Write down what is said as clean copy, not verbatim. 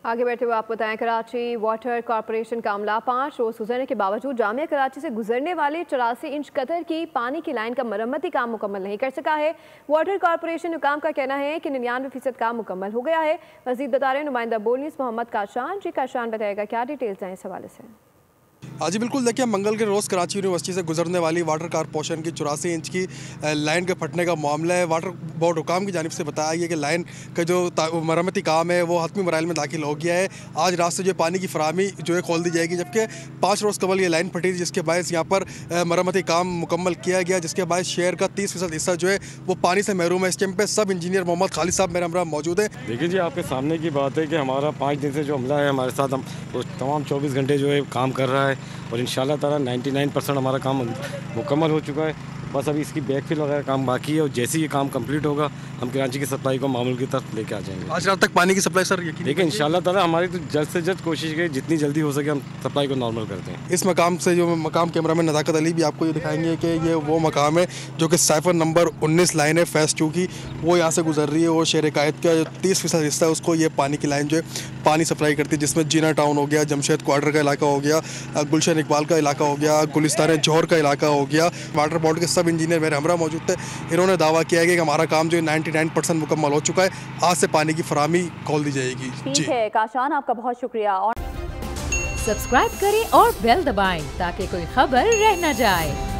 आगे बैठे हुए आपको बताएं, कराची वाटर कॉरपोरेशन का अमला 5 रोज गुजरने के बावजूद जामिया कराची से गुजरने वाली 84 इंच कतर की पानी की लाइन का मरम्मती काम मुकम्मल नहीं कर सका है। वाटर कॉरपोरेशन हुकाम का कहना है कि 99% काम मुकम्मल हो गया है। मजीद बता रहे नुमाइंदा बोल न्यूज़ मोहम्मद काशान। जी काशान, बताएगा क्या डिटेल्स हैं इस हवाले से। हाँ जी बिल्कुल, देखिए मंगल के रोज़ कराची यूनिवर्सिटी से गुजरने वाली वाटर कॉरपोरेशन की 84 इंच की लाइन के फटने का मामला है। वाटर बोर्ड हुकाम की जानिब से बताया गया कि लाइन का जो मरम्मती काम है वो हतमी मराइल में दाखिल हो गया है। आज रात से जो पानी की फराहमी जो है खोल दी जाएगी, जबकि 5 रोज़ कबल ये लाइन फटी थी, जिसके बायस यहाँ पर मरम्मती काम मुकम्मल किया गया, जिसके बायस शहर का 30% हिस्सा जो है वो पानी से महरूम है। इस टाइम पर सब इंजीनियर मोहम्मद खालिद साहब मेरे हमरा मौजूद है। देखिए जी, आपके सामने की बात है कि हमारा 5 दिन से जो अमला है हमारे साथ, हम तमाम 24 घंटे जो है काम कर रहा है और इंशाल्लाह ताला 99% हमारा काम मुकम्मल हो चुका है। बस अभी इसकी बैकफिल वगैरह काम बाकी है और जैसे ही ये काम कंप्लीट होगा हम कराची की सप्लाई को मामूल की तरफ लेके आ जाएंगे। आज रात तक पानी की सप्लाई सर देखिए इंशाल्लाह ताला हमारी तो जल्द से जल्द कोशिश है, जितनी जल्दी हो सके हम सप्लाई को नॉर्मल करते हैं। इस मकाम से जो मकाम कैमरामैन नज़ाकत अली भी आपको ये दिखाएंगे कि ये वो मकाम है जो कि साइफर नंबर 19 लाइन है फेज़ 2 की, वो यहाँ से गुजर रही है। और शहर कायद का जो 30% हिस्सा है उसको ये पानी की लाइन जो है पानी सप्लाई करती है, जिसमें जीना टाउन हो गया, जमशेद क्वार्टर का इलाका हो गया, गुलशन इकबाल का इलाका हो गया, गुलिस्तान जौहर का इलाका हो गया। वाटर बोर्ड के सब इंजीनियर मेरे हमरा मौजूद थे। इन्होंने दावा किया है कि हमारा काम जो है 99% मुकम्मल हो चुका है। आज से पानी की फराहमी खोल दी जाएगी। ठीक है काशान, आपका बहुत शुक्रिया। और सब्सक्राइब करें और बेल दबाएं ताकि कोई खबर रह न जाए।